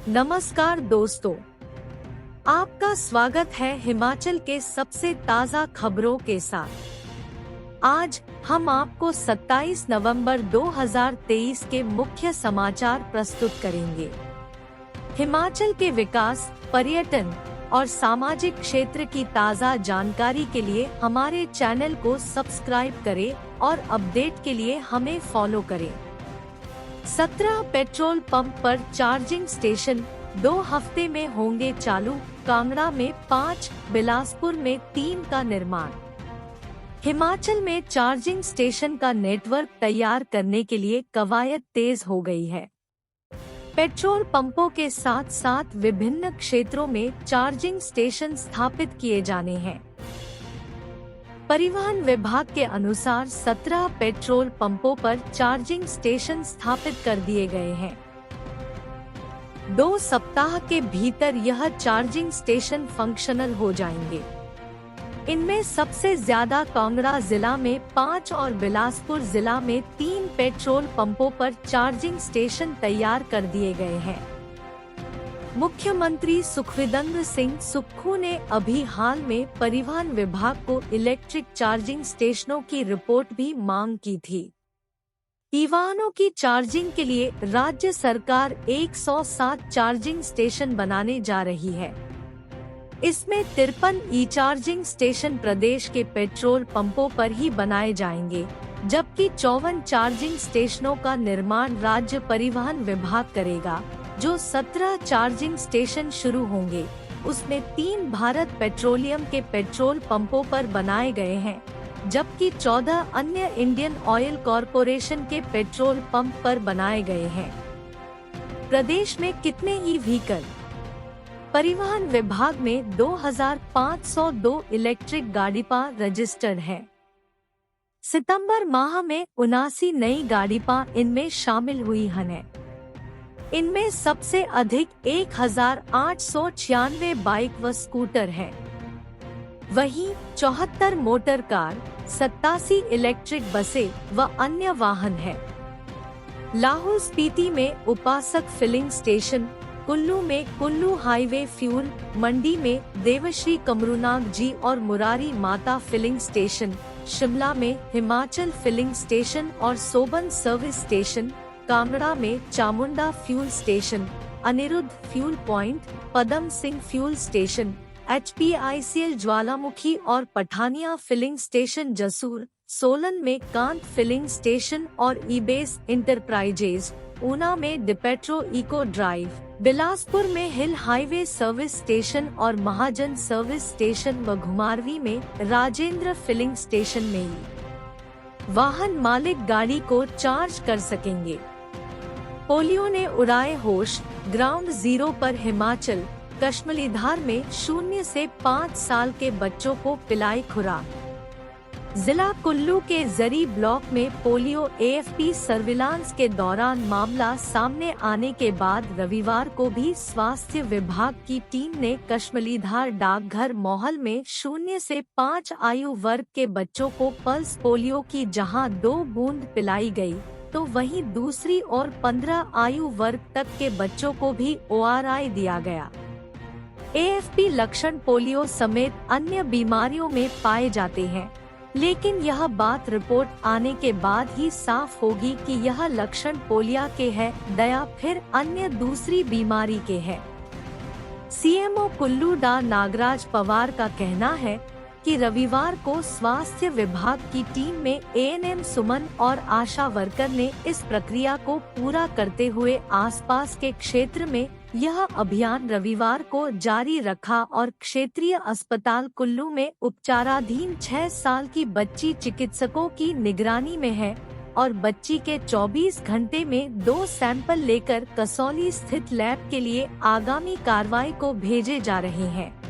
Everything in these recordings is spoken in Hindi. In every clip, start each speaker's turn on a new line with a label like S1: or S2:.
S1: नमस्कार दोस्तों, आपका स्वागत है हिमाचल के सबसे ताज़ा खबरों के साथ। आज हम आपको 27 नवंबर 2023 के मुख्य समाचार प्रस्तुत करेंगे। हिमाचल के विकास, पर्यटन और सामाजिक क्षेत्र की ताज़ा जानकारी के लिए हमारे चैनल को सब्सक्राइब करें और अपडेट के लिए हमें फॉलो करें। 17 पेट्रोल पंप पर चार्जिंग स्टेशन 2 हफ्ते में होंगे चालू। कांगड़ा में 5, बिलासपुर में 3 का निर्माण। हिमाचल में चार्जिंग स्टेशन का नेटवर्क तैयार करने के लिए कवायद तेज हो गई है। पेट्रोल पंपों के साथ साथ विभिन्न क्षेत्रों में चार्जिंग स्टेशन स्थापित किए जाने हैं। परिवहन विभाग के अनुसार 17 पेट्रोल पंपों पर चार्जिंग स्टेशन स्थापित कर दिए गए हैं। 2 सप्ताह के भीतर यह चार्जिंग स्टेशन फंक्शनल हो जाएंगे। इनमें सबसे ज्यादा कांगड़ा जिला में 5 और बिलासपुर जिला में 3 पेट्रोल पंपों पर चार्जिंग स्टेशन तैयार कर दिए गए हैं। मुख्यमंत्री सुखविंदर सिंह सुक्खू ने अभी हाल में परिवहन विभाग को इलेक्ट्रिक चार्जिंग स्टेशनों की रिपोर्ट भी मांग की थी। ई वाहनों की चार्जिंग के लिए राज्य सरकार 107 चार्जिंग स्टेशन बनाने जा रही है। इसमें 53 ई चार्जिंग स्टेशन प्रदेश के पेट्रोल पंपों पर ही बनाए जाएंगे, जबकि 54 चार्जिंग स्टेशनों का निर्माण राज्य परिवहन विभाग करेगा। जो 17 चार्जिंग स्टेशन शुरू होंगे, उसमें 3 भारत पेट्रोलियम के पेट्रोल पंपों पर बनाए गए हैं, जबकि 14 अन्य इंडियन ऑयल कॉरपोरेशन के पेट्रोल पंप पर बनाए गए हैं। प्रदेश में कितने ई व्हीकल? परिवहन विभाग में 2502 इलेक्ट्रिक गाड़ियां रजिस्टर्ड है। सितंबर माह में 79 नई गाड़ियां इनमें शामिल हुई हैं। इनमें सबसे अधिक 1896 बाइक व स्कूटर हैं। वहीं 74 मोटर कार, 87 इलेक्ट्रिक बसें व अन्य वाहन हैं। लाहौल स्पीति में उपासक फिलिंग स्टेशन, कुल्लू में कुल्लू हाईवे फ्यूल, मंडी में देवश्री कमरूनाग जी और मुरारी माता फिलिंग स्टेशन, शिमला में हिमाचल फिलिंग स्टेशन और सोबन सर्विस स्टेशन, कांगड़ा में Chamunda fuel station, Aniruddh fuel point, Padam Singh fuel station, HPICL Jwalamukhi और पठानिया फिलिंग स्टेशन जसूर, सोलन में कांत फिलिंग स्टेशन और ईबेस इंटरप्राइजेज, ऊना में डिपेट्रो इको ड्राइव, बिलासपुर में हिल हाईवे सर्विस स्टेशन और महाजन सर्विस स्टेशन व घुमारवी में राजेंद्र फिलिंग स्टेशन में ही वाहन मालिक गाड़ी को चार्ज कर सकेंगे। पोलियो ने उड़ाए होश, ग्राउंड जीरो पर हिमाचल, कश्मलीधार में 0 से 5 साल के बच्चों को पिलाई खुराक। जिला कुल्लू के जरी ब्लॉक में पोलियो AFP सर्विलांस के दौरान मामला सामने आने के बाद रविवार को भी स्वास्थ्य विभाग की टीम ने कश्मलीधार डाकघर मोहल में 0 से 5 आयु वर्ग के बच्चों को पल्स पोलियो की जहां 2 बूंद पिलाई गई, तो वहीं दूसरी ओर 15 आयु वर्ग तक के बच्चों को भी ORI दिया गया। AFP लक्षण पोलियो समेत अन्य बीमारियों में पाए जाते हैं, लेकिन यह बात रिपोर्ट आने के बाद ही साफ होगी कि यह लक्षण पोलियो के है या फिर अन्य दूसरी बीमारी के है। CMO कुल्लू डा नागराज पवार का कहना है कि रविवार को स्वास्थ्य विभाग की टीम में ANM सुमन और आशा वर्कर ने इस प्रक्रिया को पूरा करते हुए आसपास के क्षेत्र में यह अभियान रविवार को जारी रखा और क्षेत्रीय अस्पताल कुल्लू में उपचाराधीन 6 साल की बच्ची चिकित्सकों की निगरानी में है और बच्ची के 24 घंटे में 2 सैंपल लेकर कसौली स्थित लैब के लिए आगामी कार्रवाई को भेजे जा रहे हैं।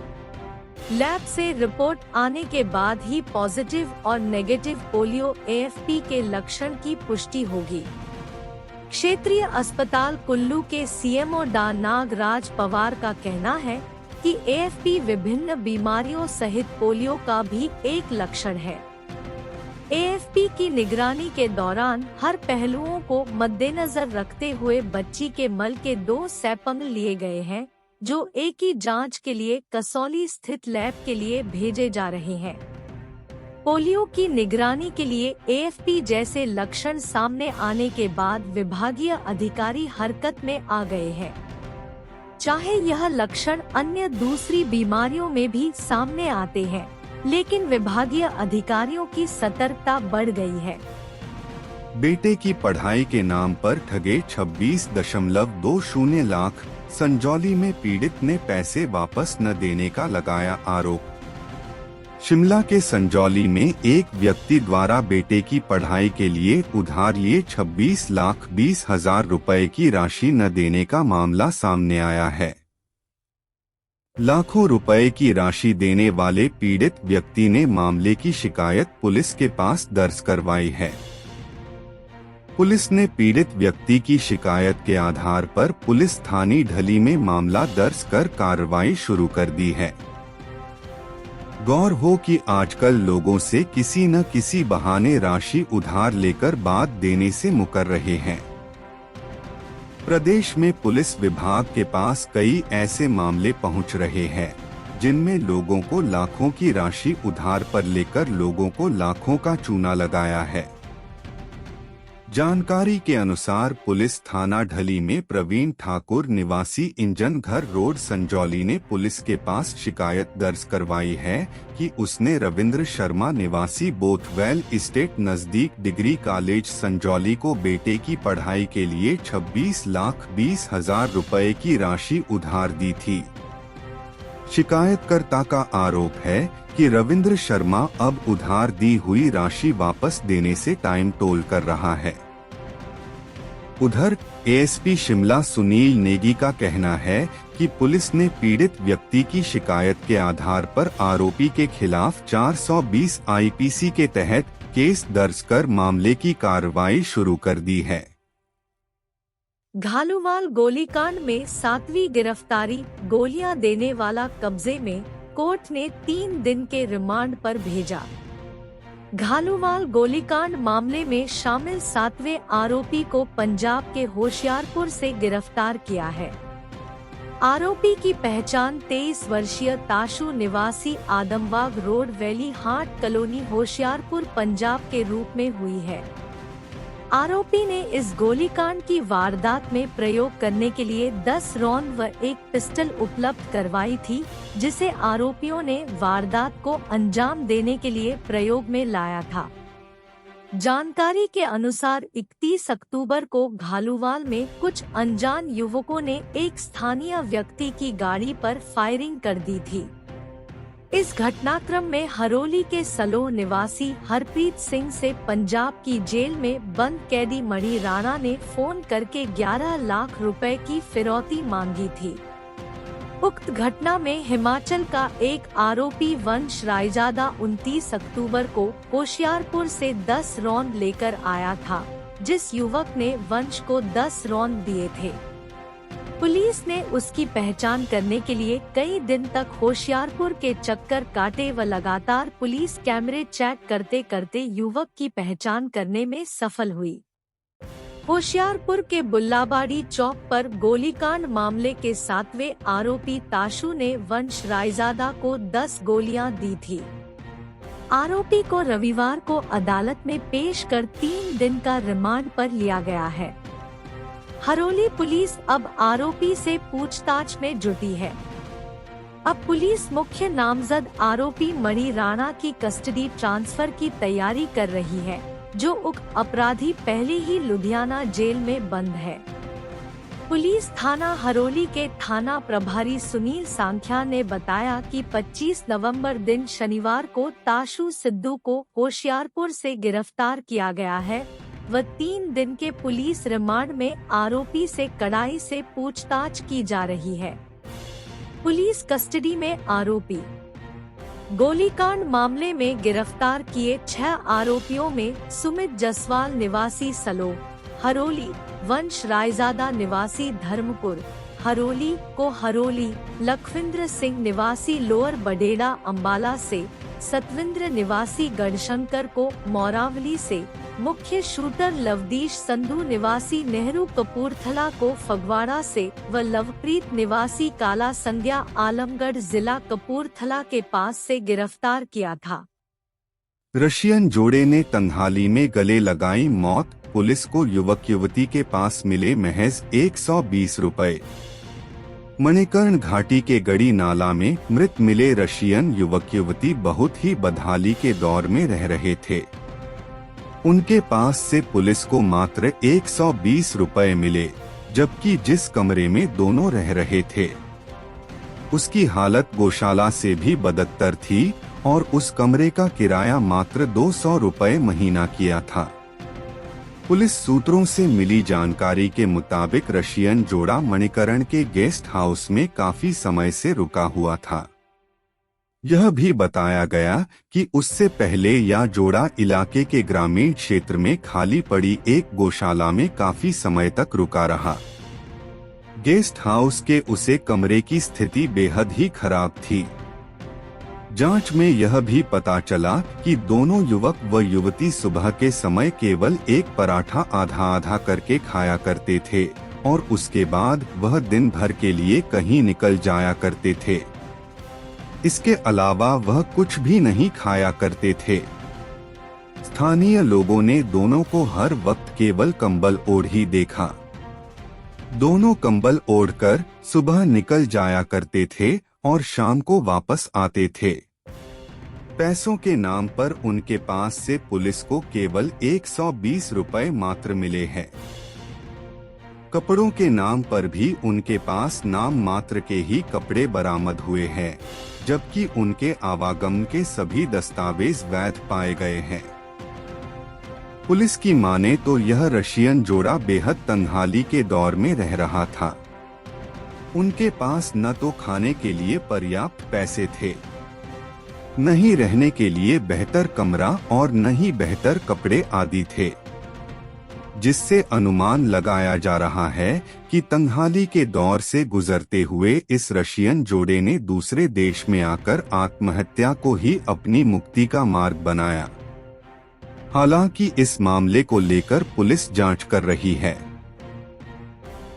S1: लैब से रिपोर्ट आने के बाद ही पॉजिटिव और नेगेटिव पोलियो AFP के लक्षण की पुष्टि होगी। क्षेत्रीय अस्पताल कुल्लू के CMO डा नागराज पवार का कहना है कि AFP विभिन्न बीमारियों सहित पोलियो का भी एक लक्षण है। एएफपी की निगरानी के दौरान हर पहलुओं को मद्देनजर रखते हुए बच्ची के मल के 2 सैंपल लिए गए हैं, जो एक ही जांच के लिए कसौली स्थित लैब के लिए भेजे जा रहे हैं। पोलियो की निगरानी के लिए एएफपी जैसे लक्षण सामने आने के बाद विभागीय अधिकारी हरकत में आ गए हैं। चाहे यह लक्षण अन्य दूसरी बीमारियों में भी सामने आते हैं, लेकिन विभागीय अधिकारियों की सतर्कता बढ़ गई है।
S2: बेटे की पढ़ाई के नाम पर ठगे 26.20 लाख। संजौली में पीड़ित ने पैसे वापस न देने का लगाया आरोप। शिमला के संजौली में एक व्यक्ति द्वारा बेटे की पढ़ाई के लिए उधार लिए 26,20,000 रुपए की राशि न देने का मामला सामने आया है। लाखों रुपए की राशि देने वाले पीड़ित व्यक्ति ने मामले की शिकायत पुलिस के पास दर्ज करवाई है। पुलिस ने पीड़ित व्यक्ति की शिकायत के आधार पर पुलिस थाने ढली में मामला दर्ज कर कार्रवाई शुरू कर दी है। गौर हो कि आजकल लोगों से किसी न किसी बहाने राशि उधार लेकर बाद देने से मुकर रहे हैं। प्रदेश में पुलिस विभाग के पास कई ऐसे मामले पहुंच रहे हैं, जिनमें लोगों को लाखों की राशि उधार पर लेकर लोगों को लाखों का चूना लगाया है। जानकारी के अनुसार पुलिस थाना ढली में प्रवीण ठाकुर निवासी इंजन घर रोड संजौली ने पुलिस के पास शिकायत दर्ज करवाई है कि उसने रविंद्र शर्मा निवासी बोथवेल इस्टेट नजदीक डिग्री कॉलेज संजौली को बेटे की पढ़ाई के लिए 26,20,000 रुपए की राशि उधार दी थी। शिकायतकर्ता का आरोप है कि रविंद्र शर्मा अब उधार दी हुई राशि वापस देने से टाइम टोल कर रहा है। उधर एएसपी शिमला सुनील नेगी का कहना है कि पुलिस ने पीड़ित व्यक्ति की शिकायत के आधार पर आरोपी के खिलाफ 420 आईपीसी के तहत केस दर्ज कर मामले की कार्रवाई शुरू कर दी है।
S1: घालूवाल गोलीकांड में 7वीं गिरफ्तारी, गोलियां देने वाला कब्जे में, कोर्ट ने 3 दिन के रिमांड पर भेजा। घालूवाल गोलीकांड मामले में शामिल 7वें आरोपी को पंजाब के होशियारपुर से गिरफ्तार किया है। आरोपी की पहचान 23 वर्षीय ताशु निवासी आदमबाग रोड वैली हाट कॉलोनी होशियारपुर पंजाब के रूप में हुई है। आरोपी ने इस गोलीकांड की वारदात में प्रयोग करने के लिए 10 राउंड व एक पिस्टल उपलब्ध करवाई थी, जिसे आरोपियों ने वारदात को अंजाम देने के लिए प्रयोग में लाया था। जानकारी के अनुसार 31 अक्टूबर को घालूवाल में कुछ अनजान युवकों ने एक स्थानीय व्यक्ति की गाड़ी पर फायरिंग कर दी थी। इस घटनाक्रम में हरोली के सलोह निवासी हरप्रीत सिंह से पंजाब की जेल में बंद कैदी मणि राणा ने फोन करके 11 लाख रुपए की फिरौती मांगी थी। उक्त घटना में हिमाचल का एक आरोपी वंश रायजादा 29 अक्टूबर को होशियारपुर से 10 राउंड लेकर आया था, जिस युवक ने वंश को 10 राउंड दिए थे। पुलिस ने उसकी पहचान करने के लिए कई दिन तक होशियारपुर के चक्कर काटे व लगातार पुलिस कैमरे चेक करते करते युवक की पहचान करने में सफल हुई। होशियारपुर के बुल्लाबाड़ी चौक पर गोलीकांड मामले के 7वें आरोपी ताशु ने वंश रायजादा को 10 गोलियां दी थी। आरोपी को रविवार को अदालत में पेश कर 3 दिन का रिमांड पर लिया गया है। हरोली पुलिस अब आरोपी से पूछताछ में जुटी है। अब पुलिस मुख्य नामजद आरोपी मणि राणा की कस्टडी ट्रांसफर की तैयारी कर रही है, जो उक्त अपराधी पहले ही लुधियाना जेल में बंद है। पुलिस थाना हरोली के थाना प्रभारी सुनील सांख्या ने बताया कि 25 नवंबर दिन शनिवार को ताशु सिद्धू को होशियारपुर से गिरफ्तार किया गया है व 3 दिन के पुलिस रिमांड में आरोपी से कड़ाई से पूछताछ की जा रही है। पुलिस कस्टडी में आरोपी गोलीकांड मामले में गिरफ्तार किए 6 आरोपियों में सुमित जसवाल निवासी सलो हरोली, वंश रायजादा निवासी धर्मपुर हरोली को हरोली, लखविंद्र सिंह निवासी लोअर बडेड़ा अंबाला से, सतविंद्र निवासी गढ़शंकर को मौरावली से, मुख्य शूटर लवदीश संधू निवासी नेहरू कपूरथला को फगवाड़ा से व लवप्रीत निवासी काला संध्या आलमगढ़ जिला कपूरथला के पास से गिरफ्तार किया था।
S2: रशियन जोड़े ने तंहाली में गले लगाई मौत, पुलिस को युवक युवती के पास मिले महज 120 रुपए। मणिकर्ण घाटी के गड़ी नाला में मृत मिले रशियन युवक युवती बहुत ही बदहाली के दौर में रह रहे थे। उनके पास से पुलिस को मात्र 120 रुपए मिले, जबकि जिस कमरे में दोनों रह रहे थे उसकी हालत गौशाला से भी बदतर थी और उस कमरे का किराया मात्र 200 रुपए महीना किया था। पुलिस सूत्रों से मिली जानकारी के मुताबिक रशियन जोड़ा मणिकर्ण के गेस्ट हाउस में काफी समय से रुका हुआ था। यह भी बताया गया कि उससे पहले यह जोड़ा इलाके के ग्रामीण क्षेत्र में खाली पड़ी एक गौशाला में काफी समय तक रुका रहा। गेस्ट हाउस के उसे कमरे की स्थिति बेहद ही खराब थी। जांच में यह भी पता चला कि दोनों युवक व युवती सुबह के समय केवल एक पराठा आधा आधा करके खाया करते थे और उसके बाद वह दिन भर के लिए कहीं निकल जाया करते थे। इसके अलावा वह कुछ भी नहीं खाया करते थे। स्थानीय लोगों ने दोनों को हर वक्त केवल कंबल ओढ़ ही देखा। दोनों कंबल ओढ़कर सुबह निकल जाया करते थे और शाम को वापस आते थे। पैसों के नाम पर उनके पास से पुलिस को केवल 120 रुपए मात्र मिले हैं। कपड़ों के नाम पर भी उनके पास नाम मात्र के ही कपड़े बरामद हुए हैं, जबकि उनके आवागमन के सभी दस्तावेज वैध पाए गए हैं। पुलिस की माने तो यह रशियन जोड़ा बेहद तन्हाली के दौर में रह रहा था। उनके पास न तो खाने के लिए पर्याप्त पैसे थे, न ही रहने के लिए बेहतर कमरा और न ही बेहतर कपड़े आदि थे, जिससे अनुमान लगाया जा रहा है कि तन्हाली के दौर से गुजरते हुए इस रशियन जोड़े ने दूसरे देश में आकर आत्महत्या को ही अपनी मुक्ति का मार्ग बनाया। हालांकि इस मामले को लेकर पुलिस जांच कर रही है।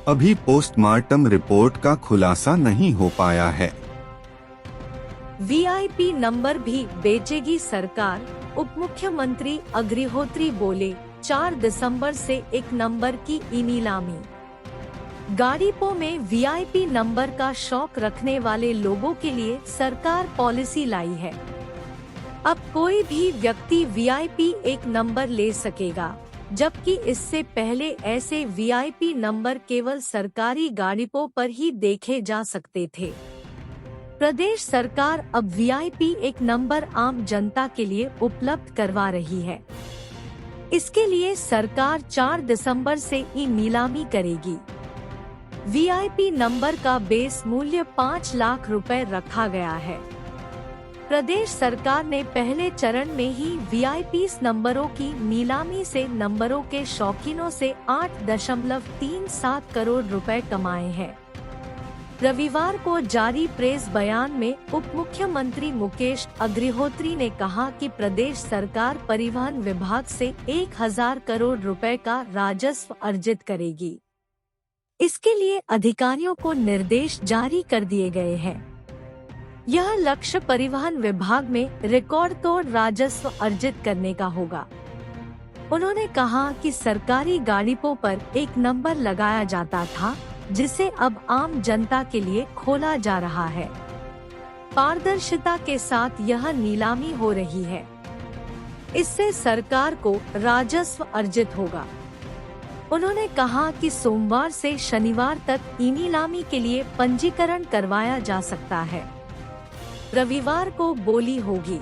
S2: अभी पोस्टमार्टम रिपोर्ट का खुलासा नहीं हो पाया है।
S1: वीआईपी नंबर भी बेचेगी सरकार, उप मुख्यमंत्री अग्निहोत्री बोले। 4 दिसंबर से एक नंबर की नीलामी। गाड़ीपो में वीआईपी नंबर का शौक रखने वाले लोगों के लिए सरकार पॉलिसी लाई है। अब कोई भी व्यक्ति वीआईपी एक नंबर ले सकेगा, जबकि इससे पहले ऐसे वीआईपी नंबर केवल सरकारी गाड़ीपों पर ही देखे जा सकते थे। प्रदेश सरकार अब वीआईपी एक नंबर आम जनता के लिए उपलब्ध करवा रही है। इसके लिए सरकार 4 दिसंबर से नीलामी करेगी। वीआईपी नंबर का बेस मूल्य 5 लाख रुपए रखा गया है। प्रदेश सरकार ने पहले चरण में ही वीआईपी नंबरों की नीलामी से नंबरों के शौकीनों से 8.37 करोड़ रुपए कमाए हैं। रविवार को जारी प्रेस बयान में उप मुख्यमंत्री मुकेश अग्निहोत्री ने कहा कि प्रदेश सरकार परिवहन विभाग से 1000 करोड़ रुपए का राजस्व अर्जित करेगी। इसके लिए अधिकारियों को निर्देश जारी कर दिए गए हैं। यह लक्ष्य परिवहन विभाग में रिकॉर्ड तोड़ राजस्व अर्जित करने का होगा। उन्होंने कहा कि सरकारी गाड़ीपों पर एक नंबर लगाया जाता था, जिसे अब आम जनता के लिए खोला जा रहा है। पारदर्शिता के साथ यह नीलामी हो रही है। इससे सरकार को राजस्व अर्जित होगा। उन्होंने कहा कि सोमवार से शनिवार तक नीलामी के लिए पंजीकरण करवाया जा सकता है। रविवार को बोली होगी।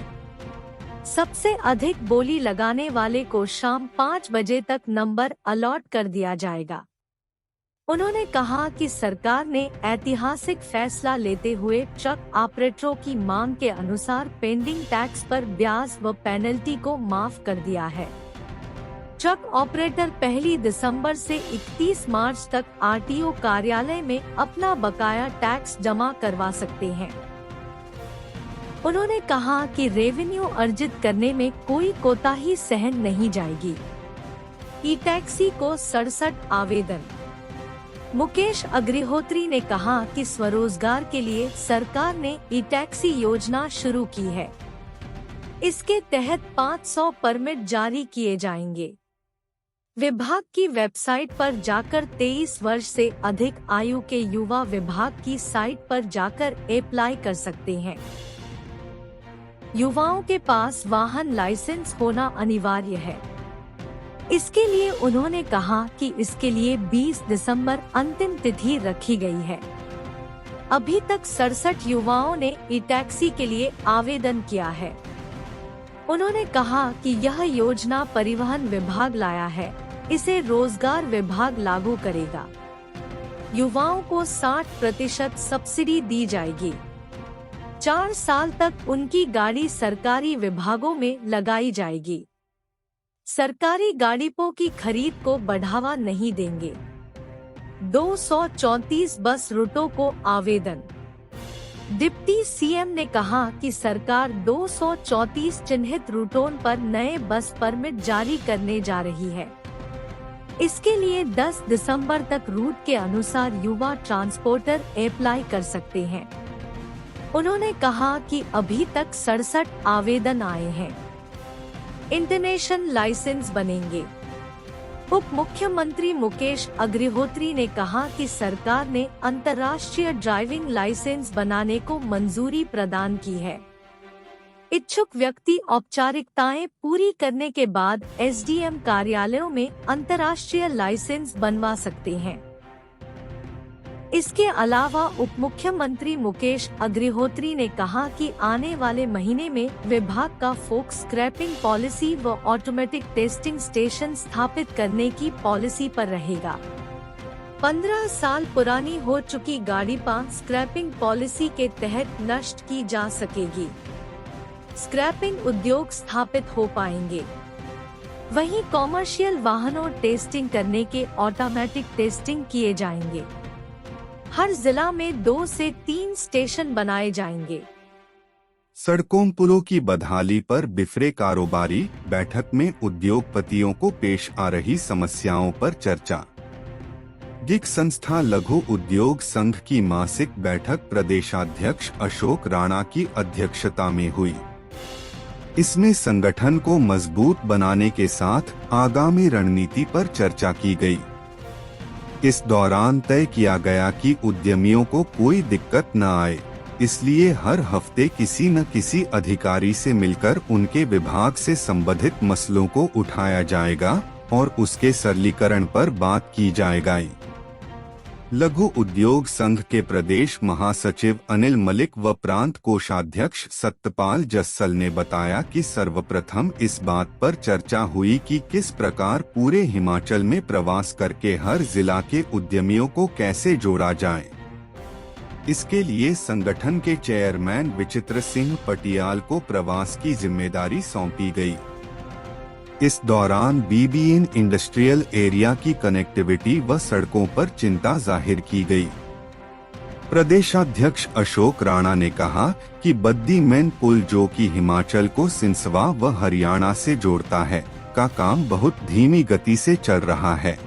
S1: सबसे अधिक बोली लगाने वाले को शाम 5 बजे तक नंबर अलॉट कर दिया जाएगा। उन्होंने कहा कि सरकार ने ऐतिहासिक फैसला लेते हुए ट्रक ऑपरेटरों की मांग के अनुसार पेंडिंग टैक्स पर ब्याज व पेनल्टी को माफ कर दिया है। ट्रक ऑपरेटर 1 दिसंबर से 31 मार्च तक आरटीओ कार्यालय में अपना बकाया टैक्स जमा करवा सकते हैं। उन्होंने कहा कि रेवेन्यू अर्जित करने में कोई कोताही सहन नहीं जाएगी। ई टैक्सी को 67 आवेदन। मुकेश अग्निहोत्री ने कहा कि स्वरोजगार के लिए सरकार ने ई टैक्सी योजना शुरू की है। इसके तहत 500 परमिट जारी किए जाएंगे। विभाग की वेबसाइट पर जाकर 23 वर्ष से अधिक आयु के युवा विभाग की साइट पर जाकर अप्लाई कर सकते हैं। युवाओं के पास वाहन लाइसेंस होना अनिवार्य है। इसके लिए उन्होंने कहा कि इसके लिए 20 दिसंबर अंतिम तिथि रखी गई है। अभी तक 67 युवाओं ने ई टैक्सी के लिए आवेदन किया है। उन्होंने कहा कि यह योजना परिवहन विभाग लाया है, इसे रोजगार विभाग लागू करेगा। युवाओं को 60% सब्सिडी दी जाएगी। 4 साल तक उनकी गाड़ी सरकारी विभागों में लगाई जाएगी। सरकारी गाड़ियों की खरीद को बढ़ावा नहीं देंगे। 234 बस रूटों को आवेदन। डिप्टी सीएम ने कहा कि सरकार 234 चिन्हित रूटों पर नए बस परमिट जारी करने जा रही है। इसके लिए 10 दिसंबर तक रूट के अनुसार युवा ट्रांसपोर्टर अप्लाई कर सकते हैं। उन्होंने कहा कि अभी तक 67 आवेदन आए हैं। इंटरनेशनल लाइसेंस बनेंगे। उप मुख्यमंत्री मुकेश अग्निहोत्री ने कहा कि सरकार ने अंतर्राष्ट्रीय ड्राइविंग लाइसेंस बनाने को मंजूरी प्रदान की है। इच्छुक व्यक्ति औपचारिकताएं पूरी करने के बाद एसडीएम कार्यालयों में अंतर्राष्ट्रीय लाइसेंस बनवा सकते हैं। इसके अलावा उप मुख्यमंत्री मुकेश अग्निहोत्री ने कहा कि आने वाले महीने में विभाग का फोक स्क्रैपिंग पॉलिसी व ऑटोमेटिक टेस्टिंग स्टेशन स्थापित करने की पॉलिसी पर रहेगा। 15 साल पुरानी हो चुकी गाड़ी स्क्रैपिंग पॉलिसी के तहत नष्ट की जा सकेगी। स्क्रैपिंग उद्योग स्थापित हो पाएंगे। वहीं कॉमर्शियल वाहनों टेस्टिंग करने के ऑटोमेटिक टेस्टिंग किए जाएंगे। हर जिला में 2 से 3 स्टेशन बनाए जाएंगे।
S2: सड़कों पुलों की बदहाली पर बिफरे कारोबारी, बैठक में उद्योगपतियों को पेश आ रही समस्याओं पर चर्चा। गिग संस्था लघु उद्योग संघ की मासिक बैठक प्रदेशाध्यक्ष अशोक राणा की अध्यक्षता में हुई। इसमें संगठन को मजबूत बनाने के साथ आगामी रणनीति पर चर्चा की गई। इस दौरान तय किया गया कि उद्यमियों को कोई दिक्कत न आए, इसलिए हर हफ्ते किसी न किसी अधिकारी से मिलकर उनके विभाग से संबंधित मसलों को उठाया जाएगा और उसके सरलीकरण पर बात की जाएगी। लघु उद्योग संघ के प्रदेश महासचिव अनिल मलिक व प्रांत कोषाध्यक्ष सत्यपाल जस्सल ने बताया कि सर्वप्रथम इस बात पर चर्चा हुई कि किस प्रकार पूरे हिमाचल में प्रवास करके हर जिला के उद्यमियों को कैसे जोड़ा जाए। इसके लिए संगठन के चेयरमैन विचित्र सिंह पटियाल को प्रवास की जिम्मेदारी सौंपी गई। इस दौरान बीबीएन इंडस्ट्रियल एरिया की कनेक्टिविटी व सड़कों पर चिंता जाहिर की गई। प्रदेशाध्यक्ष अशोक राणा ने कहा कि बद्दी मेन पुल जो कि हिमाचल को सिंसवा व हरियाणा से जोड़ता है, का काम बहुत धीमी गति से चल रहा है।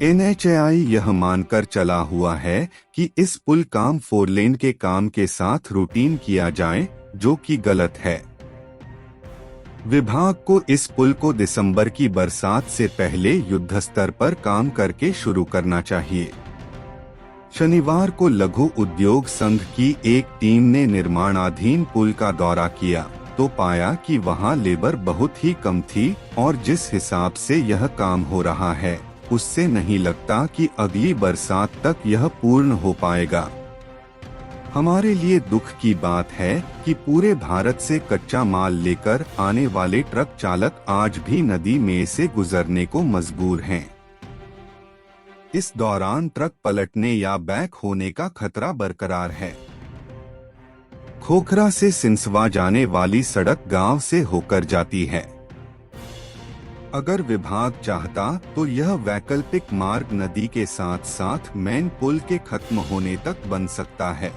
S2: NHAI यह मानकर चला हुआ है कि इस पुल काम 4 लेन के काम के साथ रूटीन किया जाए, जो कि गलत है। विभाग को इस पुल को दिसंबर की बरसात से पहले युद्ध स्तर पर काम करके शुरू करना चाहिए। शनिवार को लघु उद्योग संघ की एक टीम ने निर्माणाधीन पुल का दौरा किया तो पाया कि वहां लेबर बहुत ही कम थी और जिस हिसाब से यह काम हो रहा है, उससे नहीं लगता कि अगली बरसात तक यह पूर्ण हो पाएगा। हमारे लिए दुख की बात है कि पूरे भारत से कच्चा माल लेकर आने वाले ट्रक चालक आज भी नदी में से गुजरने को मजबूर हैं। इस दौरान ट्रक पलटने या बैक होने का खतरा बरकरार है। खोखरा से सिंसवा जाने वाली सड़क गांव से होकर जाती है। अगर विभाग चाहता तो यह वैकल्पिक मार्ग नदी के साथ साथ मेन पुल के खत्म होने तक बन सकता है।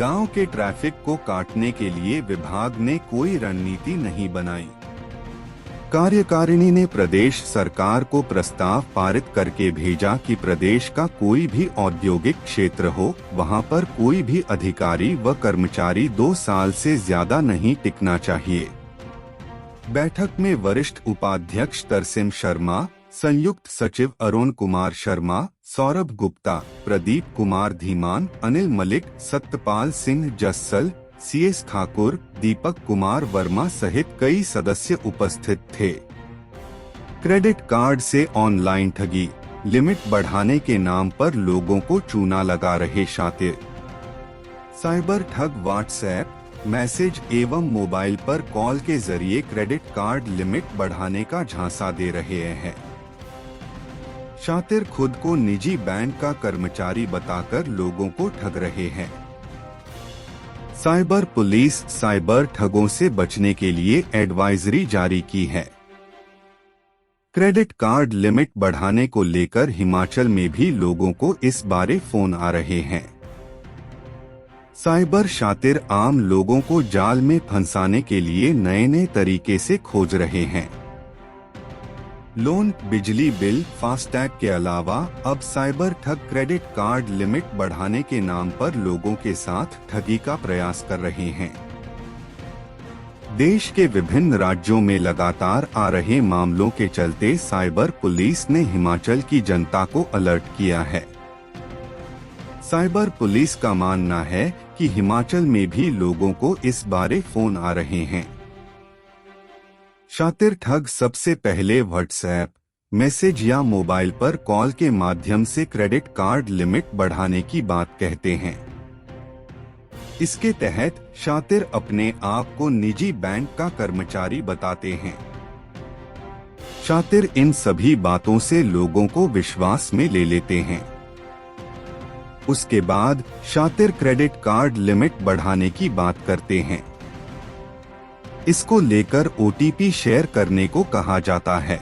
S2: गांव के ट्रैफिक को काटने के लिए विभाग ने कोई रणनीति नहीं बनाई। कार्यकारिणी ने प्रदेश सरकार को प्रस्ताव पारित करके भेजा कि प्रदेश का कोई भी औद्योगिक क्षेत्र हो, वहां पर कोई भी अधिकारी व कर्मचारी 2 साल से ज्यादा नहीं टिकना चाहिए। बैठक में वरिष्ठ उपाध्यक्ष तरसेम शर्मा, संयुक्त सचिव अरुण कुमार शर्मा, सौरभ गुप्ता, प्रदीप कुमार धीमान, अनिल मलिक, सत्यपाल सिंह जस्सल, CS ठाकुर, दीपक कुमार वर्मा सहित कई सदस्य उपस्थित थे। क्रेडिट कार्ड से ऑनलाइन ठगी, लिमिट बढ़ाने के नाम पर लोगों को चूना लगा रहे शातिर। साइबर ठग व्हाट्सएप मैसेज एवं मोबाइल पर कॉल के जरिए क्रेडिट कार्ड लिमिट बढ़ाने का झांसा दे रहे हैं। शातिर खुद को निजी बैंक का कर्मचारी बताकर लोगों को ठग रहे हैं। साइबर पुलिस साइबर ठगों से बचने के लिए एडवाइजरी जारी की है। क्रेडिट कार्ड लिमिट बढ़ाने को लेकर हिमाचल में भी लोगों को इस बारे फोन आ रहे हैं। साइबर शातिर आम लोगों को जाल में फंसाने के लिए नए नए तरीके से खोज रहे हैं। लोन, बिजली बिल, फास्टैग के अलावा अब साइबर ठग क्रेडिट कार्ड लिमिट बढ़ाने के नाम पर लोगों के साथ ठगी का प्रयास कर रहे हैं। देश के विभिन्न राज्यों में लगातार आ रहे मामलों के चलते साइबर पुलिस ने हिमाचल की जनता को अलर्ट किया है। साइबर पुलिस का मानना है कि हिमाचल में भी लोगों को इस बारे फोन आ रहे हैं। शातिर ठग सबसे पहले व्हाट्सएप मैसेज या मोबाइल पर कॉल के माध्यम से क्रेडिट कार्ड लिमिट बढ़ाने की बात कहते हैं। इसके तहत शातिर अपने आप को निजी बैंक का कर्मचारी बताते हैं। शातिर इन सभी बातों से लोगों को विश्वास में ले लेते हैं। उसके बाद शातिर क्रेडिट कार्ड लिमिट बढ़ाने की बात करते हैं। इसको लेकर OTP शेयर करने को कहा जाता है।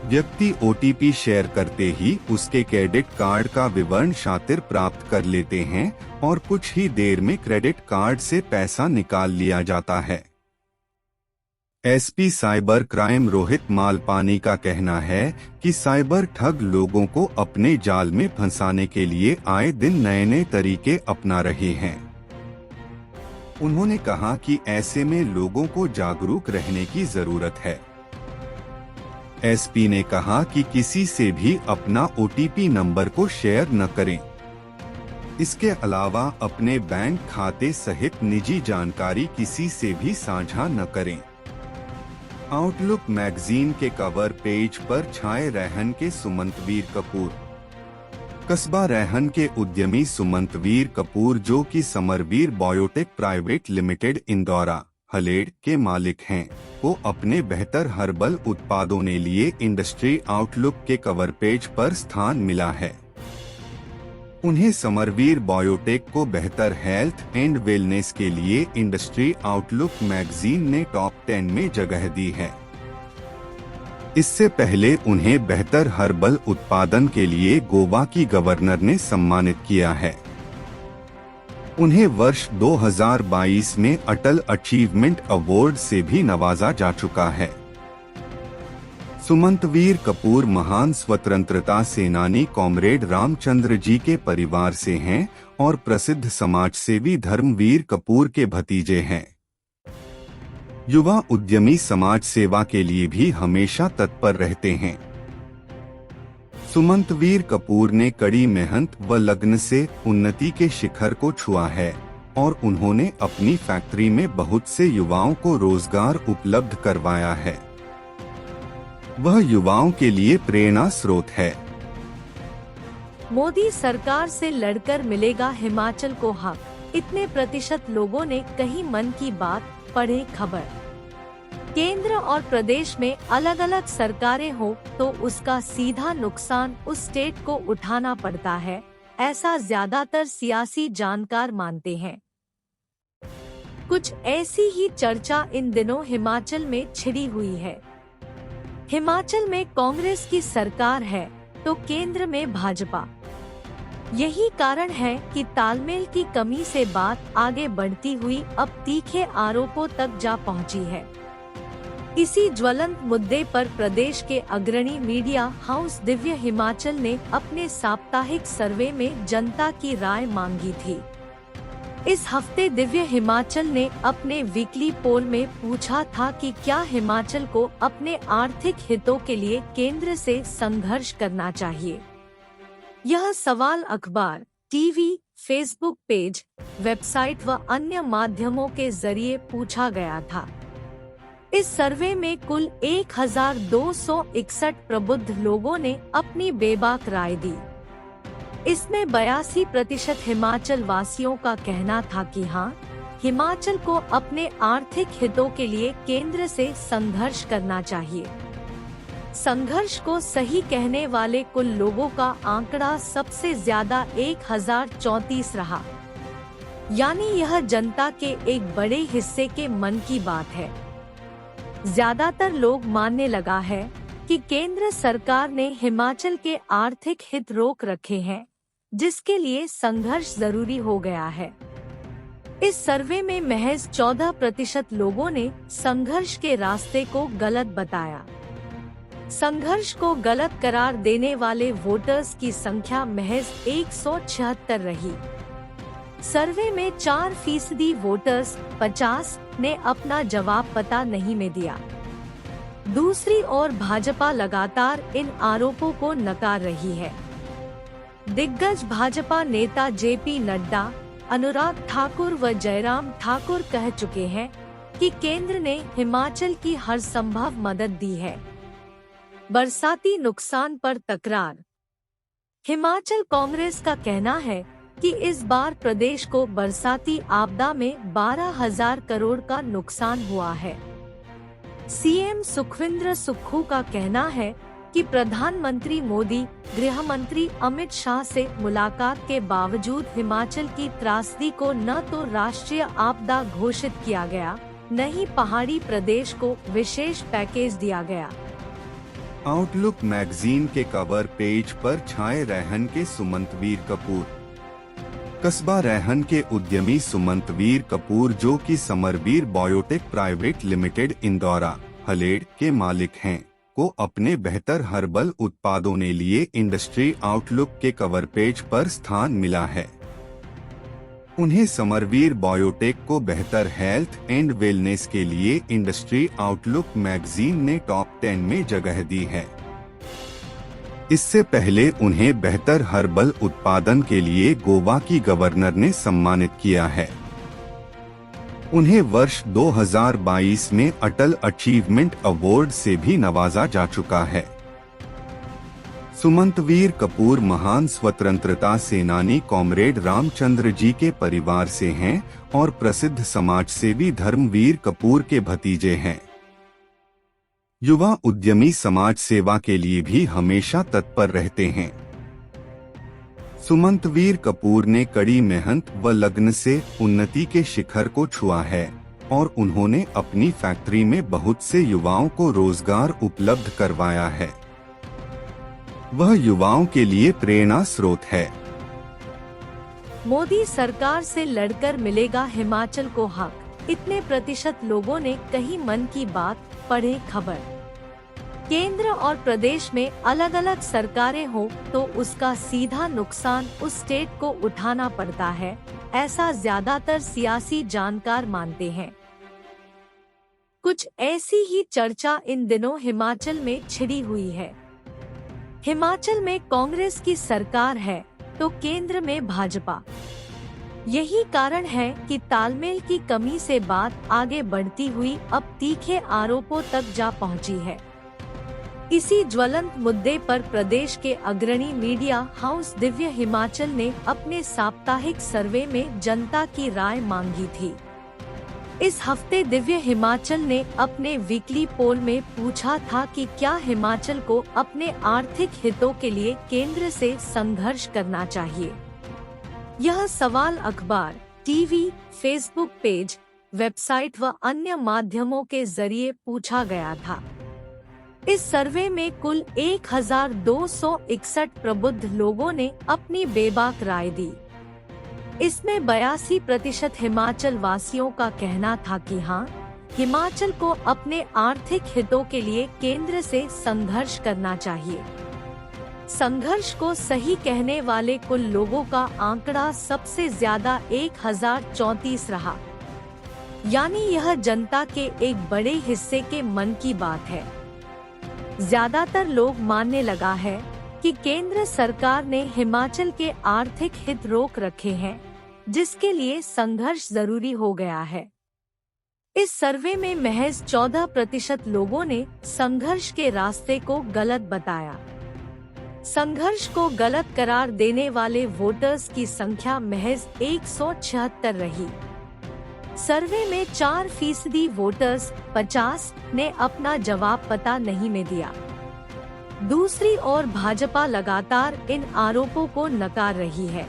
S2: व्यक्ति OTP शेयर करते ही उसके क्रेडिट कार्ड का विवरण शातिर प्राप्त कर लेते हैं और कुछ ही देर में क्रेडिट कार्ड से पैसा निकाल लिया जाता है। SP cyber crime Rohit Malpani का कहना है कि साइबर ठग लोगों को अपने जाल में फंसाने के लिए आए दिन नए नए तरीके अपना रहे हैं। उन्होंने कहा कि ऐसे में लोगों को जागरूक रहने की जरूरत है। SP ने कहा कि किसी से भी अपना OTP नंबर को शेयर न करें। इसके अलावा अपने बैंक खाते सहित निजी जानकारी किसी से भी साझा न करें। आउटलुक मैगजीन के कवर पेज पर छाए रेहन के सुमंतवीर कपूर। कस्बा रेहन के उद्यमी सुमंतवीर कपूर, जो कि Samarveer biotech private limited Indora Haled के मालिक हैं, को अपने बेहतर हर्बल उत्पादों ने लिए इंडस्ट्री आउटलुक के कवर पेज पर स्थान मिला है। उन्हें समरवीर बायोटेक को बेहतर हेल्थ एंड वेलनेस के लिए इंडस्ट्री आउटलुक मैगजीन ने टॉप 10 में जगह दी है। इससे पहले उन्हें बेहतर हर्बल उत्पादन के लिए गोवा की गवर्नर ने सम्मानित किया है। उन्हें वर्ष 2022 में अटल अचीवमेंट अवार्ड से भी नवाजा जा चुका है। सुमंतवीर कपूर महान स्वतंत्रता सेनानी कॉमरेड रामचंद्र जी के परिवार से हैं और प्रसिद्ध समाजसेवी धर्मवीर कपूर के भतीजे हैं। युवा उद्यमी समाज सेवा के लिए भी हमेशा तत्पर रहते हैं। सुमंतवीर कपूर ने कड़ी मेहनत व लगन से उन्नति के शिखर को छुआ है और उन्होंने अपनी फैक्ट्री में बहुत से युवाओं को रोजगार उपलब्ध करवाया है। वह युवाओं के लिए प्रेरणा स्रोत है।
S1: मोदी सरकार से लड़कर मिलेगा हिमाचल को हक, इतने प्रतिशत लोगों ने कही मन की बात, पढ़े खबर। केंद्र और प्रदेश में अलग अलग सरकारें हो तो उसका सीधा नुकसान उस स्टेट को उठाना पड़ता है, ऐसा ज्यादातर सियासी जानकार मानते हैं। कुछ ऐसी ही चर्चा इन दिनों हिमाचल में छिड़ी हुई है। हिमाचल में कांग्रेस की सरकार है तो केंद्र में भाजपा। यही कारण है कि तालमेल की कमी से बात आगे बढ़ती हुई अब तीखे आरोपों तक जा पहुंची है। इसी ज्वलंत मुद्दे पर प्रदेश के अग्रणी मीडिया हाउस दिव्य हिमाचल ने अपने साप्ताहिक सर्वे में जनता की राय मांगी थी। इस हफ्ते दिव्य हिमाचल ने अपने वीकली पोल में पूछा था कि क्या हिमाचल को अपने आर्थिक हितों के लिए केंद्र से संघर्ष करना चाहिए। यह सवाल अखबार, टीवी, फेसबुक पेज, वेबसाइट व अन्य माध्यमों के जरिए पूछा गया था। इस सर्वे में कुल 1261 प्रबुद्ध लोगों ने अपनी बेबाक राय दी। इसमें 82% हिमाचल वासियों का कहना था कि हाँ, हिमाचल को अपने आर्थिक हितों के लिए केंद्र से संघर्ष करना चाहिए। संघर्ष को सही कहने वाले कुल लोगों का आंकड़ा सबसे ज्यादा 1034 रहा, यानी यह जनता के एक बड़े हिस्से के मन की बात है। ज्यादातर लोग मानने लगा है कि केंद्र सरकार ने हिमाचल के आर्थिक हित रोक रखे हैं, जिसके लिए संघर्ष जरूरी हो गया है। इस सर्वे में महज 14% लोगों ने संघर्ष के रास्ते को गलत बताया। संघर्ष को गलत करार देने वाले वोटर्स की संख्या महज 176 रही। सर्वे में 4% वोटर्स 50 ने अपना जवाब पता नहीं में दिया। दूसरी ओर भाजपा लगातार इन आरोपों को नकार रही है। दिग्गज भाजपा नेता जेपी नड्डा, अनुराग ठाकुर व जयराम ठाकुर कह चुके हैं कि केंद्र ने हिमाचल की हर संभव मदद दी है। बरसाती नुकसान पर तकरार। हिमाचल कांग्रेस का कहना है कि इस बार प्रदेश को बरसाती आपदा में 12,000 करोड़ का नुकसान हुआ है। सीएम सुखविंदर सुक्खू का कहना है कि प्रधानमंत्री मोदी, गृह मंत्री अमित शाह से मुलाकात के बावजूद हिमाचल की त्रासदी को न तो राष्ट्रीय आपदा घोषित किया गया, न ही पहाड़ी प्रदेश को विशेष पैकेज दिया गया।
S2: आउटलुक मैगजीन के कवर पेज पर छाए रैहन के सुमंतवीर कपूर। कस्बा रैहन के उद्यमी सुमंतवीर कपूर, जो कि Samarveer biotech private limited Indora, Haled के मालिक हैं, को अपने बेहतर हर्बल उत्पादों ने लिए इंडस्ट्री आउटलुक के कवर पेज पर स्थान मिला है। उन्हें समरवीर बायोटेक को बेहतर हेल्थ एंड वेलनेस के लिए इंडस्ट्री आउटलुक मैगजीन ने टॉप 10 में जगह दी है। इससे पहले उन्हें बेहतर हर्बल उत्पादन के लिए गोवा की गवर्नर ने सम्मानित किया है। उन्हें वर्ष 2022 में अटल अचीवमेंट अवार्ड से भी नवाजा जा चुका है। सुमंतवीर कपूर महान स्वतंत्रता सेनानी कॉमरेड रामचंद्र जी के परिवार से हैं और प्रसिद्ध समाजसेवी धर्मवीर कपूर के भतीजे हैं। युवा उद्यमी समाज सेवा के लिए भी हमेशा तत्पर रहते हैं। सुमंतवीर कपूर ने कड़ी मेहनत व लगन से उन्नति के शिखर को छुआ है और उन्होंने अपनी फैक्ट्री में बहुत से युवाओं को रोजगार उपलब्ध करवाया है। वह युवाओं के लिए प्रेरणा स्रोत है।
S1: मोदी सरकार से लड़कर मिलेगा हिमाचल को हक, इतने प्रतिशत लोगों ने कही मन की बात, पढ़े खबर। केंद्र और प्रदेश में अलग अलग सरकारें हो तो उसका सीधा नुकसान उस स्टेट को उठाना पड़ता है, ऐसा ज्यादातर सियासी जानकार मानते हैं। कुछ ऐसी ही चर्चा इन दिनों हिमाचल में छिड़ी हुई है। हिमाचल में कांग्रेस की सरकार है तो केंद्र में भाजपा। यही कारण है कि तालमेल की कमी से बात आगे बढ़ती हुई अब तीखे आरोपों तक जा पहुंची है। इसी ज्वलंत मुद्दे पर प्रदेश के अग्रणी मीडिया हाउस दिव्य हिमाचल ने अपने साप्ताहिक सर्वे में जनता की राय मांगी थी। इस हफ्ते दिव्य हिमाचल ने अपने वीकली पोल में पूछा था कि क्या हिमाचल को अपने आर्थिक हितों के लिए केंद्र से संघर्ष करना चाहिए। यह सवाल अखबार, टीवी, फेसबुक पेज, वेबसाइट व अन्य माध्यमों के जरिए पूछा गया था। इस सर्वे में कुल 1261 प्रबुद्ध लोगों ने अपनी बेबाक राय दी। इसमें 82% हिमाचल वासियों का कहना था कि हाँ, हिमाचल को अपने आर्थिक हितों के लिए केंद्र से संघर्ष करना चाहिए। संघर्ष को सही कहने वाले कुल लोगों का आंकड़ा सबसे ज्यादा 1034 रहा, यानी यह जनता के एक बड़े हिस्से के मन की बात है। ज्यादातर लोग मानने लगा है कि केंद्र सरकार ने हिमाचल के आर्थिक हित रोक रखे हैं, जिसके लिए संघर्ष जरूरी हो गया है। इस सर्वे में महज 14% लोगों ने संघर्ष के रास्ते को गलत बताया। संघर्ष को गलत करार देने वाले वोटर्स की संख्या महज 176 रही। सर्वे में 4% वोटर्स 50 ने अपना जवाब पता नहीं में दिया। दूसरी ओर भाजपा लगातार इन आरोपों को नकार रही है।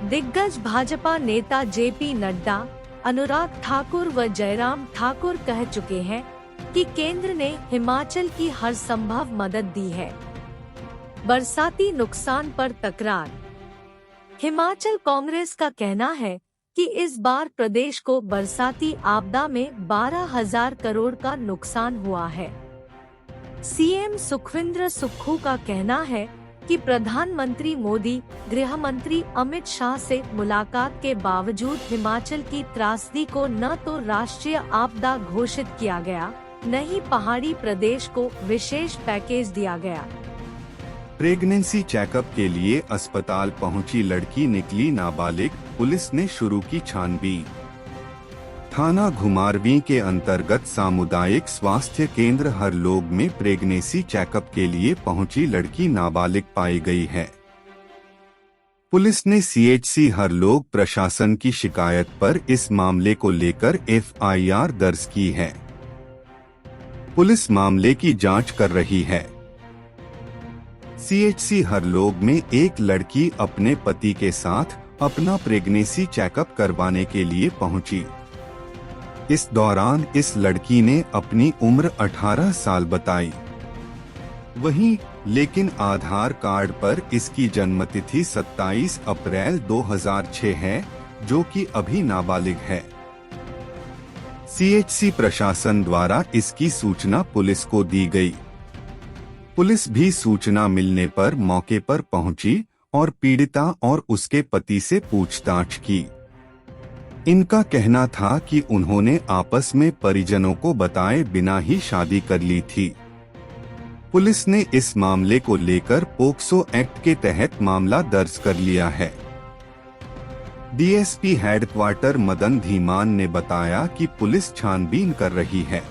S1: दिग्गज भाजपा नेता जेपी नड्डा, अनुराग ठाकुर व जयराम ठाकुर कह चुके हैं कि केंद्र ने हिमाचल की हर संभव मदद दी है। बरसाती नुकसान पर तकरार। हिमाचल कांग्रेस का कहना है कि इस बार प्रदेश को बरसाती आपदा में 12,000 करोड़ का नुकसान हुआ है। सीएम सुखविंदर सुक्खू का कहना है कि प्रधानमंत्री मोदी, गृह मंत्री अमित शाह से मुलाकात के बावजूद हिमाचल की त्रासदी को न तो राष्ट्रीय आपदा घोषित किया गया, न ही पहाड़ी प्रदेश को विशेष पैकेज दिया गया।
S2: प्रेगनेंसी चेकअप के लिए अस्पताल पहुंची लड़की निकली नाबालिग, पुलिस ने शुरू की छानबीन। थाना घुमारवीं के अंतर्गत सामुदायिक स्वास्थ्य केंद्र हरलोग में प्रेगनेंसी चेकअप के लिए पहुंची लड़की नाबालिग पाई गई है। पुलिस ने सीएचसी हरलोग प्रशासन की शिकायत पर इस मामले को लेकर एफआईआर दर्ज की है। पुलिस मामले की जांच कर रही है। सीएचसी हरलोग में एक लड़की अपने पति के साथ अपना प्रेगनेंसी चेकअप करवाने के लिए पहुंची। इस दौरान इस लड़की ने अपनी उम्र 18 साल बताई। वहीं लेकिन आधार कार्ड पर इसकी जन्मतिथि 27 अप्रैल 2006 है, जो कि अभी नाबालिग है। सीएचसी प्रशासन द्वारा इसकी सूचना पुलिस को दी गई। पुलिस भी सूचना मिलने पर मौके पर पहुंची और पीड़िता और उसके पति से पूछताछ की। इनका कहना था कि उन्होंने आपस में परिजनों को बताए बिना ही शादी कर ली थी। पुलिस ने इस मामले को लेकर पोक्सो एक्ट के तहत मामला दर्ज कर लिया है। डीएसपी हेडक्वार्टर मदन धीमान ने बताया कि पुलिस छानबीन कर रही है।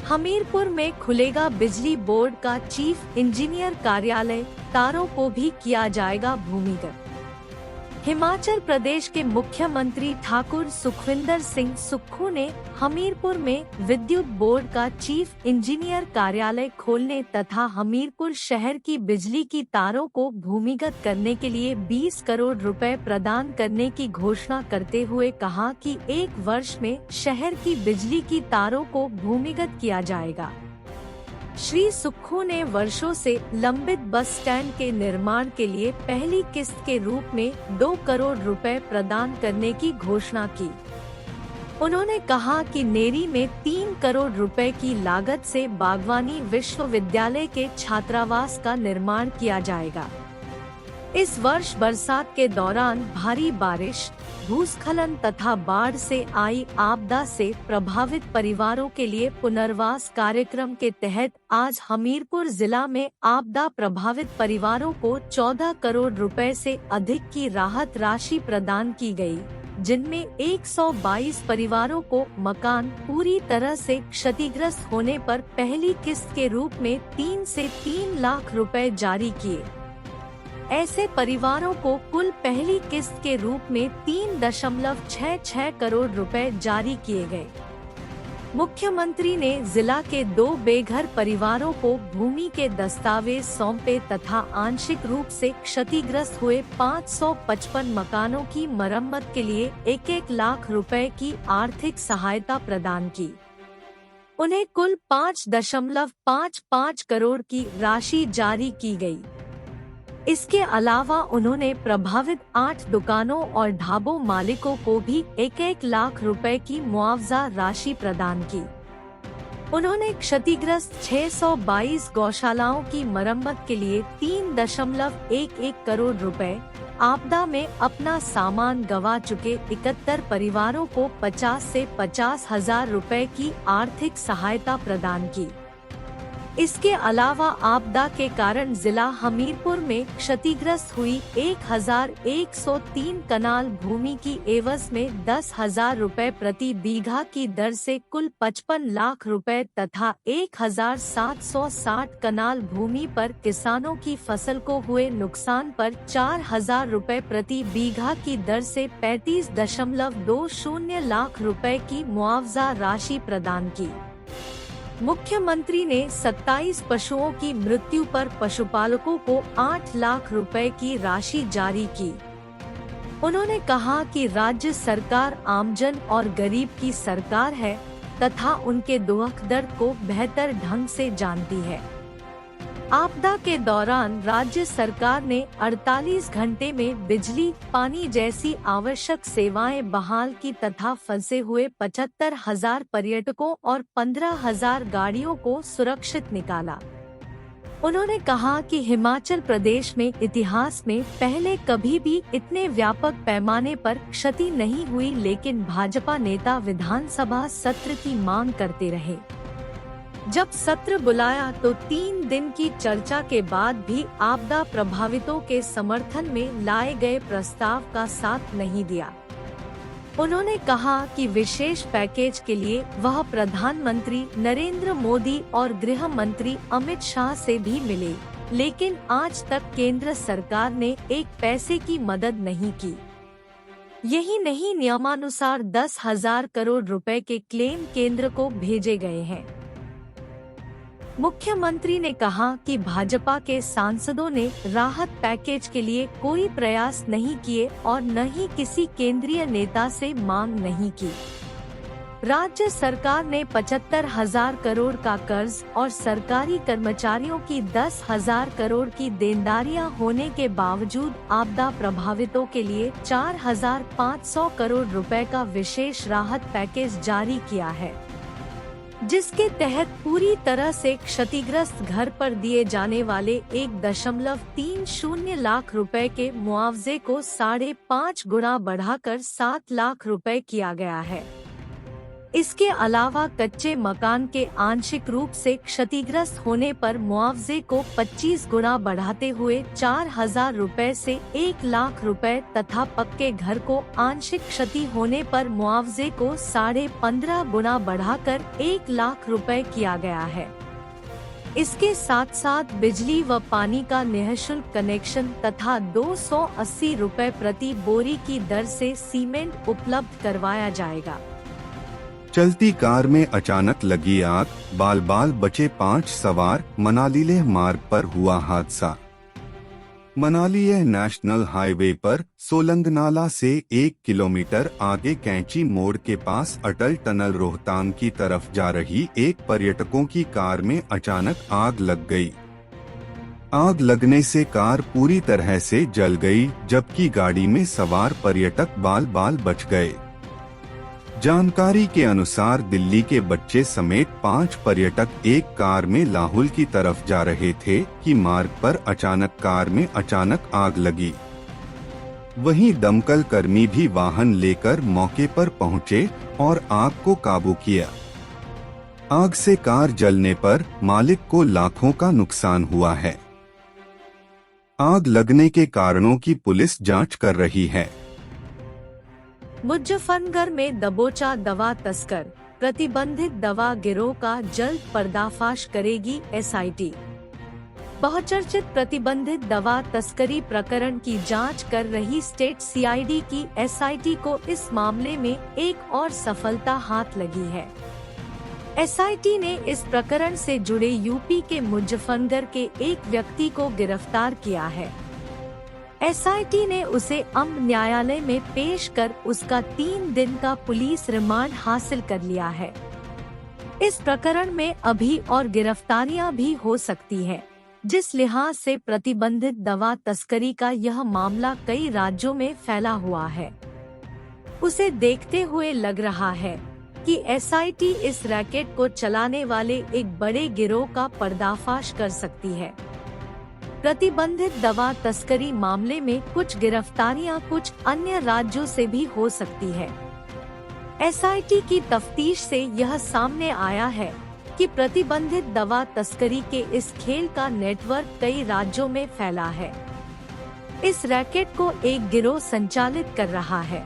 S1: हमीरपुर में खुलेगा बिजली बोर्ड का चीफ इंजीनियर कार्यालय, तारों को भी किया जाएगा भूमिगत। हिमाचल प्रदेश के मुख्यमंत्री ठाकुर सुखविंदर सिंह सुक्खू ने हमीरपुर में विद्युत बोर्ड का चीफ इंजीनियर कार्यालय खोलने तथा हमीरपुर शहर की बिजली की तारों को भूमिगत करने के लिए 20 करोड़ रुपए प्रदान करने की घोषणा करते हुए कहा कि 1 वर्ष में शहर की बिजली की तारों को भूमिगत किया जाएगा। श्री सुक्खू ने वर्षों से लंबित बस स्टैंड के निर्माण के लिए पहली किस्त के रूप में 2 करोड़ रुपए प्रदान करने की घोषणा की। उन्होंने कहा कि नेरी में 3 करोड़ रुपए की लागत से बागवानी विश्वविद्यालय के छात्रावास का निर्माण किया जाएगा। इस वर्ष बरसात के दौरान भारी बारिश, भूस्खलन तथा बाढ़ से आई आपदा से प्रभावित परिवारों के लिए पुनर्वास कार्यक्रम के तहत आज हमीरपुर जिला में आपदा प्रभावित परिवारों को 14 करोड़ रुपए से अधिक की राहत राशि प्रदान की गई, जिनमें 122 परिवारों को मकान पूरी तरह से क्षतिग्रस्त होने पर पहली किस्त के रूप में 3 से 3 लाख रुपए जारी किए। ऐसे परिवारों को कुल पहली किस्त के रूप में 3.66 करोड़ रुपए जारी किए गए। मुख्यमंत्री ने जिला के 2 बेघर परिवारों को भूमि के दस्तावेज सौंपे तथा आंशिक रूप से क्षतिग्रस्त हुए 555 मकानों की मरम्मत के लिए 1-1 लाख रुपए की आर्थिक सहायता प्रदान की। उन्हें कुल 5.55 करोड़ की राशि जारी की गई। इसके अलावा उन्होंने प्रभावित 8 दुकानों और ढाबों मालिकों को भी 1-1 लाख रुपए की मुआवजा राशि प्रदान की। उन्होंने क्षतिग्रस्त 622 गौशालाओं की मरम्मत के लिए 3.11 करोड़ रुपए, आपदा में अपना सामान गंवा चुके 71 परिवारों को 50 से 50,000 रुपए की आर्थिक सहायता प्रदान की। इसके अलावा आपदा के कारण जिला हमीरपुर में क्षतिग्रस्त हुई 1103 कनाल भूमि की एवज में 10,000 रुपए प्रति बीघा की दर से कुल 55 लाख रुपए तथा 1,760 कनाल भूमि पर किसानों की फसल को हुए नुकसान पर 4,000 रुपए प्रति बीघा की दर से 35.20 लाख रुपए की मुआवजा राशि प्रदान की। मुख्यमंत्री ने 27 पशुओं की मृत्यु पर पशुपालकों को 8 लाख रुपए की राशि जारी की। उन्होंने कहा कि राज्य सरकार आमजन और गरीब की सरकार है तथा उनके दुख दर्द को बेहतर ढंग से जानती है। आपदा के दौरान राज्य सरकार ने 48 घंटे में बिजली, पानी जैसी आवश्यक सेवाएं बहाल की तथा फंसे हुए 75,000 पर्यटकों और 15,000 गाड़ियों को सुरक्षित निकाला। उन्होंने कहा कि हिमाचल प्रदेश में इतिहास में पहले कभी भी इतने व्यापक पैमाने पर क्षति नहीं हुई, लेकिन भाजपा नेता विधानसभा सत्र की मांग करते रहे। जब सत्र बुलाया तो 3 दिन की चर्चा के बाद भी आपदा प्रभावितों के समर्थन में लाए गए प्रस्ताव का साथ नहीं दिया। उन्होंने कहा कि विशेष पैकेज के लिए वह प्रधानमंत्री नरेंद्र मोदी और गृह मंत्री अमित शाह से भी मिले, लेकिन आज तक केंद्र सरकार ने 1 पैसे की मदद नहीं की। यही नहीं, नियमानुसार 10,000 करोड़ रुपए के क्लेम केंद्र को भेजे गए हैं। मुख्यमंत्री ने कहा कि भाजपा के सांसदों ने राहत पैकेज के लिए कोई प्रयास नहीं किए और न ही किसी केंद्रीय नेता से मांग नहीं की। राज्य सरकार ने 75,000 करोड़ का कर्ज और सरकारी कर्मचारियों की 10,000 करोड़ की देनदारियां होने के बावजूद आपदा प्रभावितों के लिए 4,500 करोड़ रुपए का विशेष राहत पैकेज जारी किया है, जिसके तहत पूरी तरह से क्षतिग्रस्त घर पर दिए जाने वाले 1.30 लाख रुपए के मुआवजे को 5.5 गुना बढ़ाकर 7 लाख रुपए किया गया है। इसके अलावा कच्चे मकान के आंशिक रूप से क्षतिग्रस्त होने पर मुआवजे को 25 गुना बढ़ाते हुए 4,000 रुपए से 1 लाख रुपए तथा पक्के घर को आंशिक क्षति होने पर मुआवजे को 15.5 गुना बढ़ाकर 1 लाख रुपए किया गया है। इसके साथ साथ बिजली व पानी का निःशुल्क कनेक्शन तथा 280 रुपए प्रति बोरी की दर से सीमेंट उपलब्ध करवाया जाएगा।
S2: चलती कार में अचानक लगी आग, बाल बाल बचे 5 सवार। मनाली लेह मार्ग पर हुआ हादसा। मनाली लेह नेशनल हाईवे पर सोलंगनाला से 1 किलोमीटर आगे कैंची मोड़ के पास अटल टनल रोहतांग की तरफ जा रही एक पर्यटकों की कार में अचानक आग लग गई। आग लगने से कार पूरी तरह से जल गई, जबकि गाड़ी में सवार पर्यटक बाल बाल बच गए। जानकारी के अनुसार दिल्ली के बच्चे समेत 5 पर्यटक एक कार में लाहौल की तरफ जा रहे थे कि मार्ग पर अचानक कार में अचानक आग लगी। वहीं दमकल कर्मी भी वाहन लेकर मौके पर पहुंचे और आग को काबू किया। आग से कार जलने पर मालिक को लाखों का नुकसान हुआ है। आग लगने के कारणों की पुलिस जांच कर रही है।
S1: मुजफ्फरनगर में दबोचा दवा तस्कर, प्रतिबंधित दवा गिरोह का जल्द पर्दाफाश करेगी एसआईटी। बहुचर्चित प्रतिबंधित दवा तस्करी प्रकरण की जांच कर रही स्टेट सीआईडी की एसआईटी को इस मामले में एक और सफलता हाथ लगी है। एसआईटी ने इस प्रकरण से जुड़े यूपी के मुजफ्फरनगर के एक व्यक्ति को गिरफ्तार किया है। एसआईटी ने उसे अम्ब न्यायालय में पेश कर उसका 3 दिन का पुलिस रिमांड हासिल कर लिया है। इस प्रकरण में अभी और गिरफ्तारियां भी हो सकती है, जिस लिहाज से प्रतिबंधित दवा तस्करी का यह मामला कई राज्यों में फैला हुआ है, उसे देखते हुए लग रहा है कि एसआईटी इस रैकेट को चलाने वाले एक बड़े गिरोह का पर्दाफाश कर सकती है। प्रतिबंधित दवा तस्करी मामले में कुछ गिरफ्तारियां कुछ अन्य राज्यों से भी हो सकती है। एसआईटी की तफ्तीश से यह सामने आया है कि प्रतिबंधित दवा तस्करी के इस खेल का नेटवर्क कई राज्यों में फैला है। इस रैकेट को एक गिरोह संचालित कर रहा है।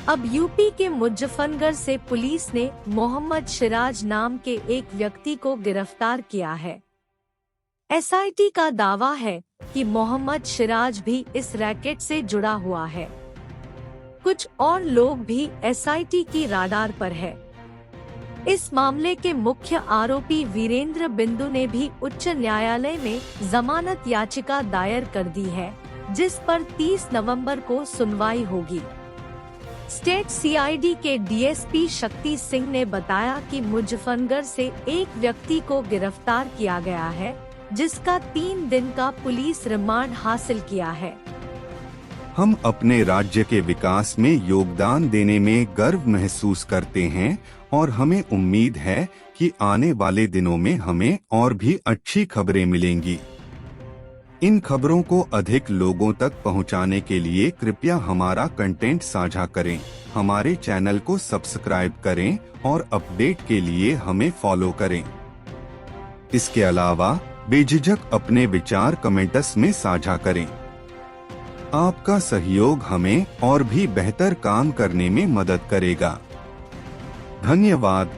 S1: अब यूपी के मुजफ्फरनगर से पुलिस ने मोहम्मद सिराज नाम के एक व्यक्ति को गिरफ्तार किया है। एसआईटी का दावा है कि मोहम्मद सिराज भी इस रैकेट से जुड़ा हुआ है। कुछ और लोग भी एसआईटी की राडार पर है। इस मामले के मुख्य आरोपी वीरेंद्र बिंदु ने भी उच्च न्यायालय में जमानत याचिका दायर कर दी है, जिस पर 30 नवंबर को सुनवाई होगी। स्टेट सीआईडी के डीएसपी शक्ति सिंह ने बताया कि मुजफ्फरनगर से एक व्यक्ति को गिरफ्तार किया गया है, जिसका 3 दिन का पुलिस रिमांड हासिल किया है।
S2: हम अपने राज्य के विकास में योगदान देने में गर्व महसूस करते हैं और हमें उम्मीद है कि आने वाले दिनों में हमें और भी अच्छी खबरें मिलेंगी। इन खबरों को अधिक लोगों तक पहुंचाने के लिए कृपया हमारा कंटेंट साझा करें, हमारे चैनल को सब्सक्राइब करें और अपडेट के लिए हमें फॉलो करें। इसके अलावा बेझिझक अपने विचार कमेंट्स में साझा करें। आपका सहयोग हमें और भी बेहतर काम करने में मदद करेगा। धन्यवाद।